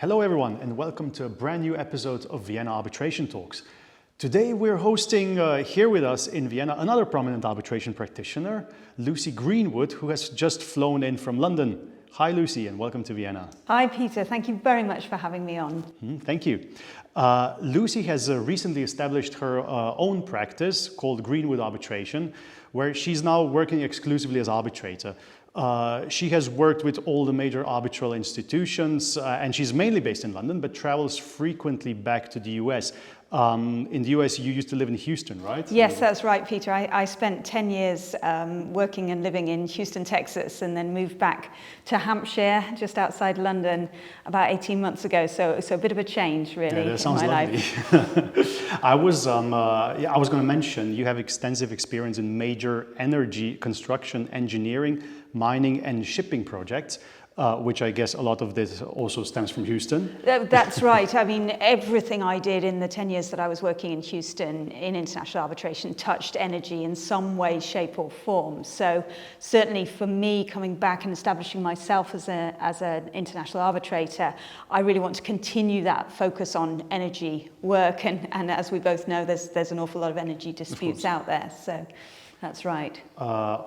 Hello everyone and welcome to a brand new episode of Vienna Arbitration Talks. Today we're hosting here with us in Vienna another prominent arbitration practitioner, Lucy Greenwood, who has just flown in from London. Hi Lucy and welcome to Vienna. Hi Peter, thank you very much for having me on. Thank you. Lucy has recently established her own practice called Greenwood Arbitration, where she's now working exclusively as arbitrator. She has worked with all the major arbitral institutions and she's mainly based in London, but travels frequently back to the US. In the US, you used to live in Houston, right? Yes, that's right, Peter. I spent 10 years working and living in Houston, Texas, and then moved back to Hampshire, just outside London, about 18 months ago. So a bit of a change, really, that sounds in my lovely. life. I was going to mention you have extensive experience in major energy, construction, engineering, mining, and shipping projects. Which I guess a lot of this also stems from Houston. That's right. I mean, everything I did in the 10 years that I was working in Houston in international arbitration touched energy in some way, shape or form. So certainly for me, coming back and establishing myself as an international arbitrator, I really want to continue that focus on energy work. And as we both know, there's an awful lot of energy disputes out there. So. That's right.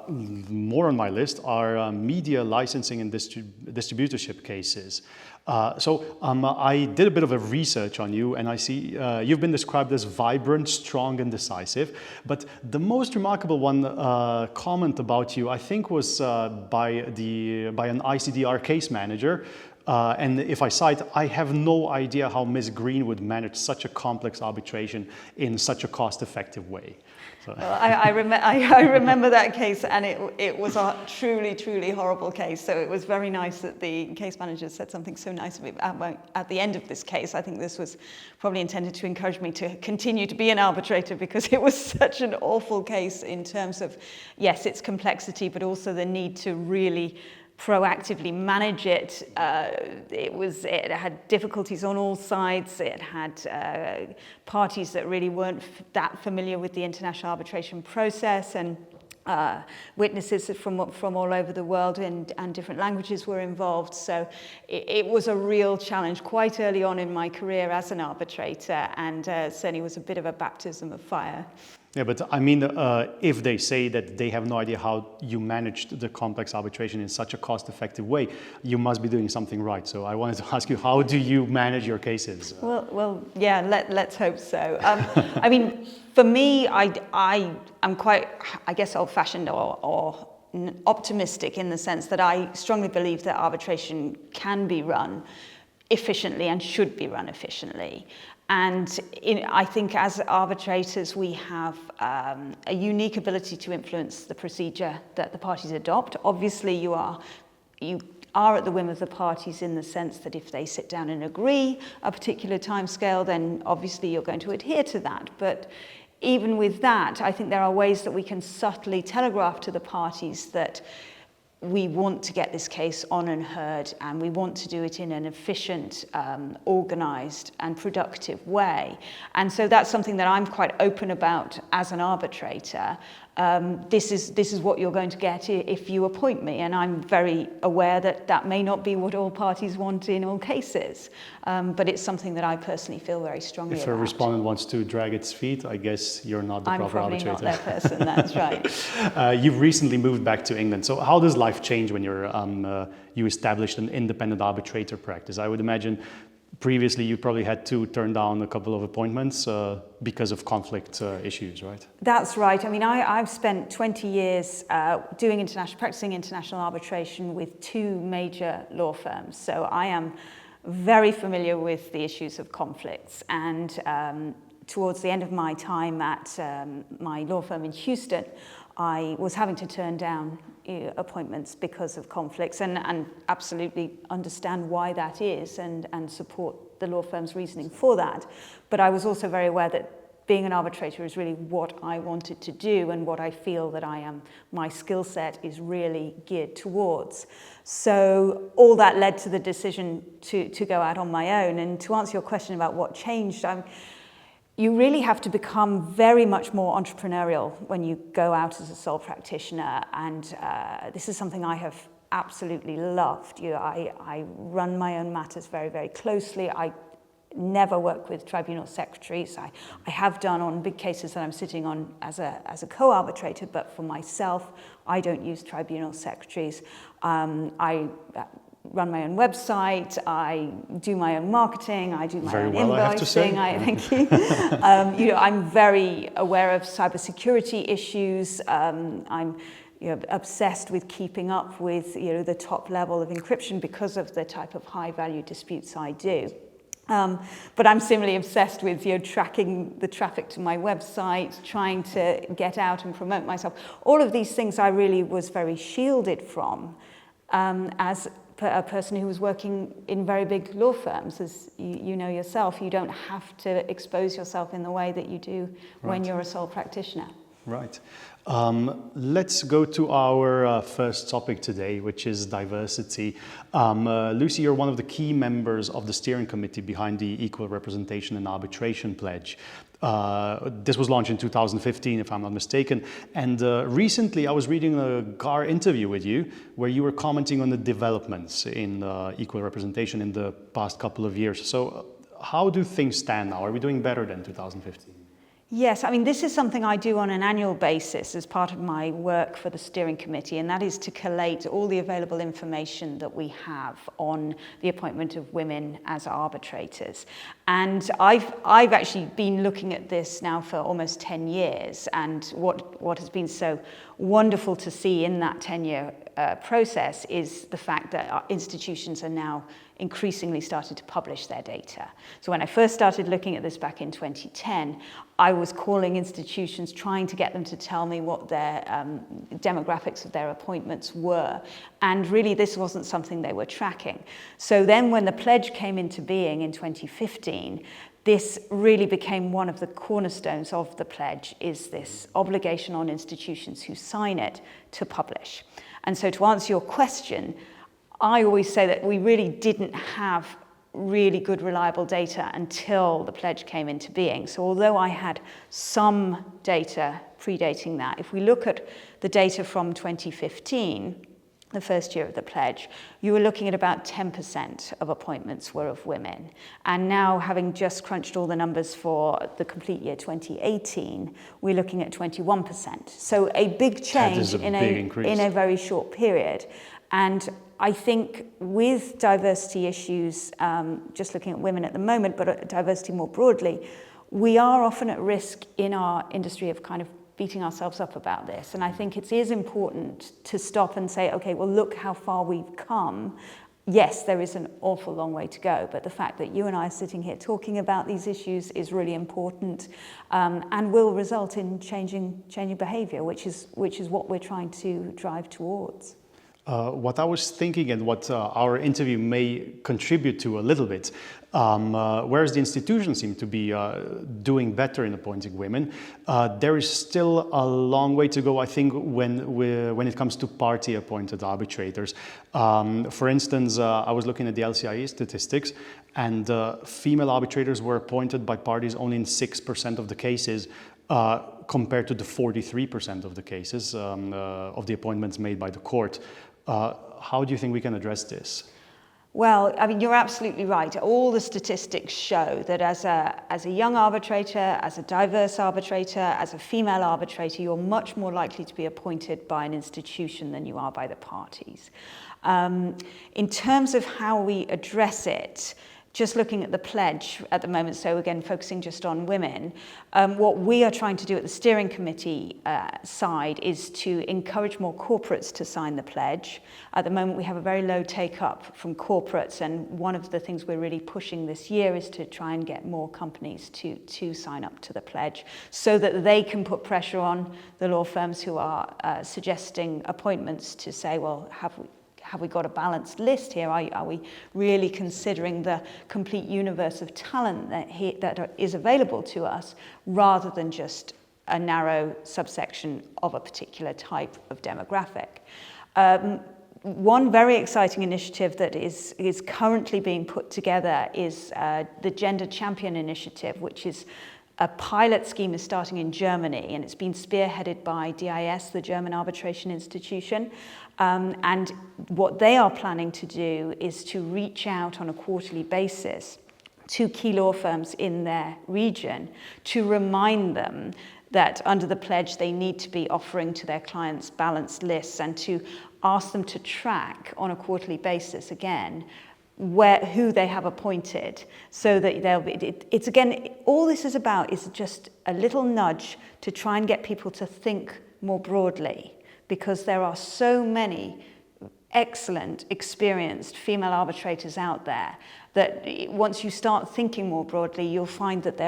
More on my list are media licensing and distributorship cases. I did a bit of a research on you and I see you've been described as vibrant, strong and decisive. But the most remarkable comment about you, I think, was by an ICDR case manager. And if I cite, I have no idea how Ms. Greenwood managed such a complex arbitration in such a cost-effective way. So. Well, I remember that case, and it was a truly, truly horrible case. So it was very nice that the case manager said something so nice at the end of this case. I think this was probably intended to encourage me to continue to be an arbitrator because it was such an awful case in terms of, yes, its complexity, but also the need to really proactively manage it. It had difficulties on all sides. It had parties that really weren't that familiar with the international arbitration process, and witnesses from all over the world and different languages were involved. So it was a real challenge quite early on in my career as an arbitrator, and certainly was a bit of a baptism of fire. Yeah, but I mean, if they say that they have no idea how you managed the complex arbitration in such a cost-effective way, you must be doing something right. So I wanted to ask you, how do you manage your cases? Well, yeah, let's hope so. I mean, for me, I'm quite, I guess, old-fashioned or optimistic in the sense that I strongly believe that arbitration can be run efficiently and should be run efficiently. And I think as arbitrators, we have a unique ability to influence the procedure that the parties adopt. Obviously, you are at the whim of the parties in the sense that if they sit down and agree a particular timescale, then obviously you're going to adhere to that. But even with that, I think there are ways that we can subtly telegraph to the parties that we want to get this case on and heard, and we want to do it in an efficient, organised and productive way. And so that's something that I'm quite open about as an arbitrator. This is what you're going to get if you appoint me, and I'm very aware that that may not be what all parties want in all cases, but it's something that I personally feel very strongly about. If a respondent wants to drag its feet, I guess you're not the proper arbitrator. I'm probably not that person, that's right. You've recently moved back to England, so how does life change when you established an independent arbitrator practice? I would imagine previously you probably had to turn down a couple of appointments because of conflict issues, right? That's right. I mean, I've spent 20 years practicing international arbitration with two major law firms. So I am very familiar with the issues of conflicts. And towards the end of my time at my law firm in Houston, I was having to turn down appointments because of conflicts and absolutely understand why that is and support the law firm's reasoning for that. But I was also very aware that being an arbitrator is really what I wanted to do and what I feel that my skill set is really geared towards. So all that led to the decision to go out on my own. And to answer your question about what changed, you really have to become very much more entrepreneurial when you go out as a sole practitioner. And this is something I have absolutely loved. I run my own matters very, very closely. I never work with tribunal secretaries. I have done on big cases that I'm sitting on as a co-arbitrator, but for myself, I don't use tribunal secretaries. I run my own website, I do my own marketing, I do my own invoicing. I have to say. Thank you. I'm very aware of cybersecurity issues. I'm obsessed with keeping up with the top level of encryption because of the type of high value disputes I do. But I'm similarly obsessed with tracking the traffic to my website, trying to get out and promote myself. All of these things I really was very shielded from as a person who was working in very big law firms. As you know yourself, you don't have to expose yourself in the way that you do when you're a sole practitioner. Right. Let's go to our first topic today, which is diversity. Lucy, you're one of the key members of the steering committee behind the Equal Representation and Arbitration Pledge. This was launched in 2015, if I'm not mistaken. And recently I was reading a GAR interview with you where you were commenting on the developments in equal representation in the past couple of years. So how do things stand now? Are we doing better than 2015? Yes, I mean, this is something I do on an annual basis as part of my work for the steering committee, and that is to collate all the available information that we have on the appointment of women as arbitrators. And I've actually been looking at this now for almost 10 years, and what has been so wonderful to see in that 10-year process is the fact that our institutions are now increasingly started to publish their data. So when I first started looking at this back in 2010, I was calling institutions, trying to get them to tell me what their demographics of their appointments were. And really, this wasn't something they were tracking. So then when the pledge came into being in 2015, this really became one of the cornerstones of the pledge, is this obligation on institutions who sign it to publish. And so to answer your question, I always say that we really didn't have really good, reliable data until the pledge came into being. So although I had some data predating that, if we look at the data from 2015, the first year of the pledge, you were looking at about 10% of appointments were of women. And now, having just crunched all the numbers for the complete year 2018, we're looking at 21%. So a big change in a very short period. And I think with diversity issues, just looking at women at the moment, but diversity more broadly, we are often at risk in our industry of kind of beating ourselves up about this. And I think it is important to stop and say, okay, well, look how far we've come. Yes, there is an awful long way to go, but the fact that you and I are sitting here talking about these issues is really important, and will result in changing behavior, which is what we're trying to drive towards. What I was thinking, and what our interview may contribute to a little bit, whereas the institutions seem to be doing better in appointing women, there is still a long way to go, I think, when it comes to party-appointed arbitrators. For instance, I was looking at the LCIE statistics, and female arbitrators were appointed by parties only in 6% of the cases, compared to the 43% of the cases of the appointments made by the court. How do you think we can address this? Well, I mean, you're absolutely right. All the statistics show that as a young arbitrator, as a diverse arbitrator, as a female arbitrator, you're much more likely to be appointed by an institution than you are by the parties. In terms of how we address it, just looking at the pledge at the moment, so again, focusing just on women, what we are trying to do at the steering committee side is to encourage more corporates to sign the pledge. At the moment, we have a very low take-up from corporates, and one of the things we're really pushing this year is to try and get more companies to sign up to the pledge so that they can put pressure on the law firms who are suggesting appointments to say, well, have we got a balanced list here? Are we really considering the complete universe of talent that is available to us, rather than just a narrow subsection of a particular type of demographic? One very exciting initiative that is currently being put together is the Gender Champion Initiative, which is A pilot scheme is starting in Germany, and it's been spearheaded by DIS, the German Arbitration Institution. And what they are planning to do is to reach out on a quarterly basis to key law firms in their region to remind them that under the pledge they need to be offering to their clients balanced lists, and to ask them to track on a quarterly basis again who they have appointed, so that they'll be, it's again, all this is about is just a little nudge to try and get people to think more broadly, because there are so many excellent, experienced female arbitrators out there that once you start thinking more broadly, you'll find that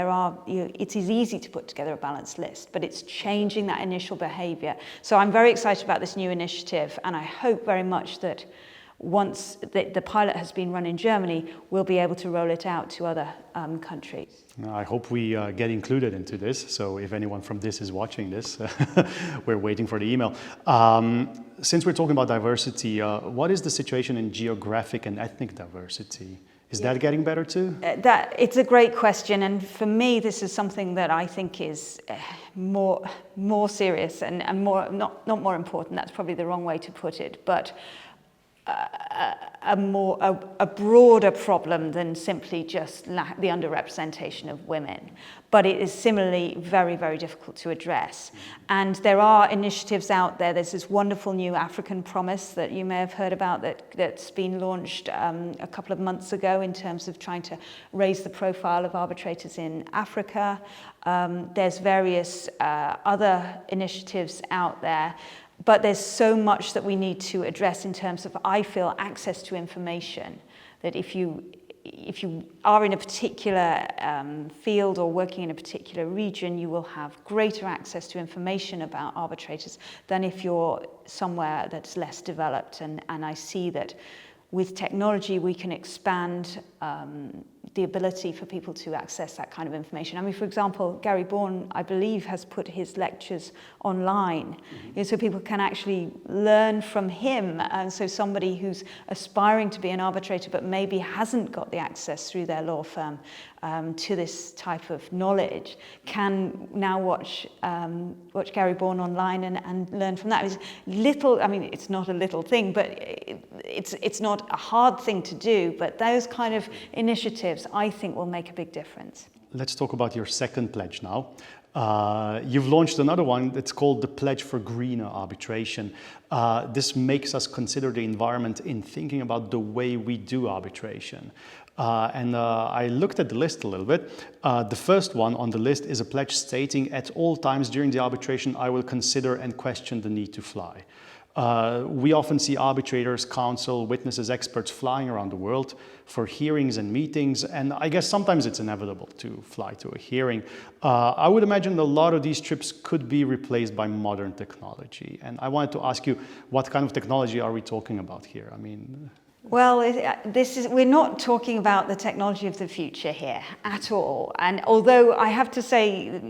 it is easy to put together a balanced list, but it's changing that initial behavior. So I'm very excited about this new initiative, and I hope very much that once the pilot has been run in Germany, we'll be able to roll it out to other countries. I hope we get included into this. So if anyone from this is watching this, we're waiting for the email. Since we're talking about diversity, what is the situation in geographic and ethnic diversity? Is that getting better too? It's a great question, and for me, this is something that I think is more serious and more not more important. That's probably the wrong way to put it, but a broader problem than simply just the underrepresentation of women. But it is similarly very, very difficult to address. And there are initiatives out there. There's this wonderful new African Promise that you may have heard about that's been launched a couple of months ago in terms of trying to raise the profile of arbitrators in Africa. There's various other initiatives out there. But there's so much that we need to address in terms of, I feel, access to information. That if you are in a particular field or working in a particular region, you will have greater access to information about arbitrators than if you're somewhere that's less developed. And I see that with technology, we can expand the ability for people to access that kind of information. I mean, for example, Gary Bourne, I believe, has put his lectures online, so people can actually learn from him. And so somebody who's aspiring to be an arbitrator but maybe hasn't got the access through their law firm to this type of knowledge can now watch Gary Bourne online and learn from that. It's little, I mean, it's not a little thing, but it's not a hard thing to do, but those kind of initiatives, I think, will make a big difference. Let's talk about your second pledge now. You've launched another one that's called the Pledge for Greener Arbitration. This makes us consider the environment in thinking about the way we do arbitration. I looked at the list a little bit. The first one on the list is a pledge stating, at all times during the arbitration, I will consider and question the need to fly. We often see arbitrators, counsel, witnesses, experts flying around the world for hearings and meetings, and I guess sometimes it's inevitable to fly to a hearing. I would imagine a lot of these trips could be replaced by modern technology. And I wanted to ask you, what kind of technology are we talking about here? I mean... Well, we're not talking about the technology of the future here at all. And although I have to say,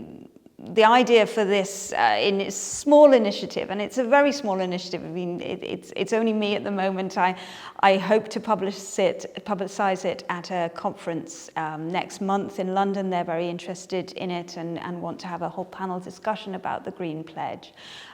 the idea for this in a small initiative, and it's a very small initiative. I mean, it's only me at the moment. I hope to publicize it at a conference next month in London. They're very interested in it and want to have a whole panel discussion about the Green Pledge.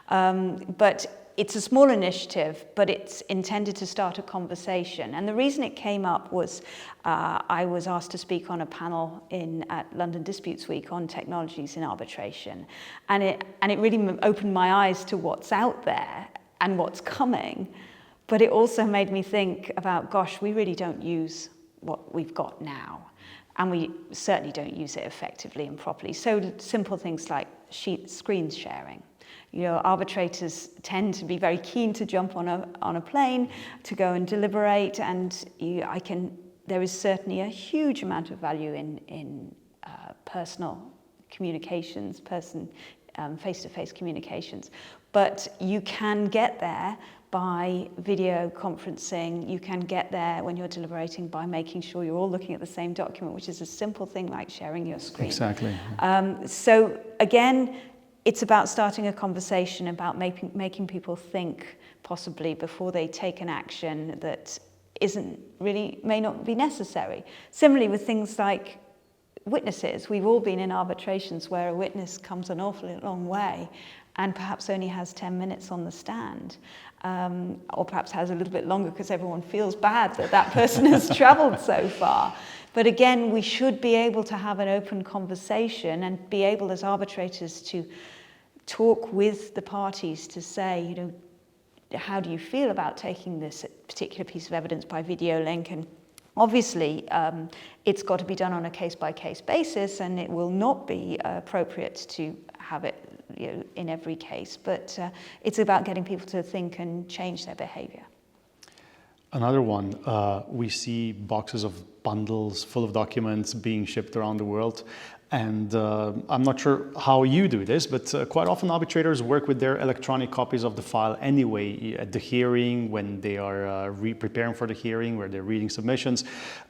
But it's a small initiative, but it's intended to start a conversation. And the reason it came up was I was asked to speak on a panel at London Disputes Week on technologies in arbitration. And it really opened my eyes to what's out there and what's coming. But it also made me think about, gosh, we really don't use what we've got now. And we certainly don't use it effectively and properly. So simple things like screen sharing. You know, arbitrators tend to be very keen to jump on a plane to go and deliberate, and there is certainly a huge amount of value in personal communications, face-to-face communications. But you can get there by video conferencing. You can get there when you're deliberating by making sure you're all looking at the same document, which is a simple thing like sharing your screen. Exactly. So again, it's about starting a conversation about making people think possibly before they take an action that may not be necessary. Similarly with things like witnesses. We've all been in arbitrations where a witness comes an awfully long way and perhaps only has 10 minutes on the stand, or perhaps has a little bit longer because everyone feels bad that that person has traveled so far. But again, we should be able to have an open conversation and be able as arbitrators to talk with the parties to say, you know, how do you feel about taking this particular piece of evidence by video link? And obviously, it's got to be done on a case-by-case basis, and it will not be appropriate to have it, you know, in every case. But it's about getting people to think and change their behavior. Another one, we see boxes of bundles full of documents being shipped around the world. And I'm not sure how you do this, but quite often arbitrators work with their electronic copies of the file anyway at the hearing, when they are preparing for the hearing, where they're reading submissions.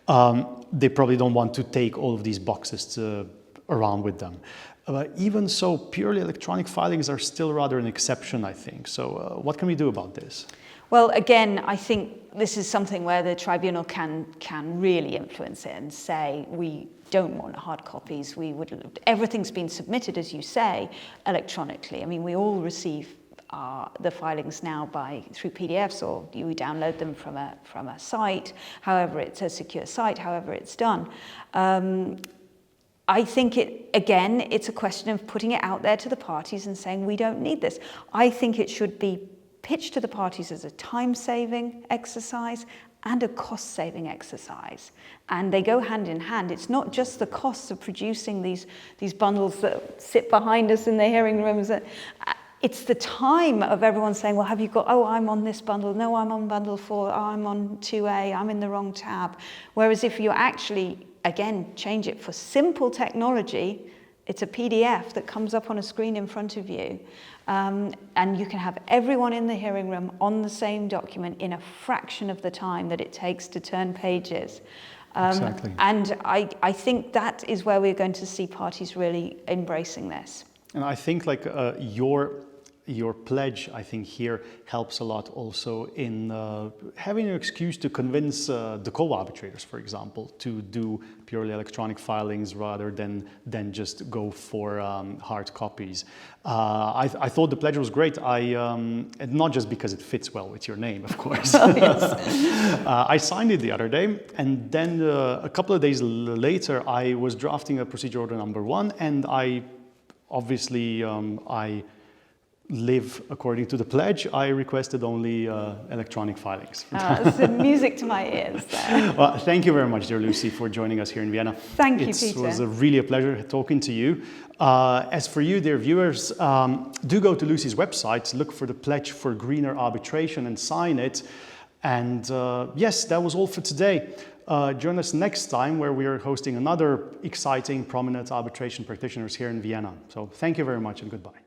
They probably don't want to take all of these boxes around with them. Even so, purely electronic filings are still rather an exception, I think. So what can we do about this? Well, again, I think this is something where the tribunal can really influence it and say, we don't want hard copies. Everything's been submitted, as you say, electronically. I mean, we all receive the filings now through PDFs, or we download them from a site, however it's a secure site, however it's done. I think it's a question of putting it out there to the parties and saying, we don't need this. I think it should be pitched to the parties as a time-saving exercise and a cost-saving exercise. And they go hand in hand. It's not just the costs of producing these bundles that sit behind us in the hearing rooms. It's the time of everyone saying, well, have you got, oh, I'm on this bundle. No, I'm on bundle 4. Oh, I'm on 2A. I'm in the wrong tab. Whereas if you actually, again, change it for simple technology, it's a PDF that comes up on a screen in front of you. And you can have everyone in the hearing room on the same document in a fraction of the time that it takes to turn pages. Exactly. And I think that is where we're going to see parties really embracing this. And I think like your pledge, I think here helps a lot also in having an excuse to convince the co-arbitrators, for example, to do purely electronic filings rather than just go for hard copies. I thought the pledge was great. And not just because it fits well with your name, of course. Oh, yes. I signed it the other day, and then a couple of days later, I was drafting a procedure order number 1, and I live according to the pledge. I requested only electronic filings. It's music to my ears there. Well, thank you very much, dear Lucy, for joining us here in Vienna. Thank you, Peter. It was really a pleasure talking to you. As for you, dear viewers, do go to Lucy's website, look for the pledge for Greener Arbitration and sign it. And yes, that was all for today. Join us next time, where we are hosting another exciting, prominent arbitration practitioners here in Vienna. So thank you very much and goodbye.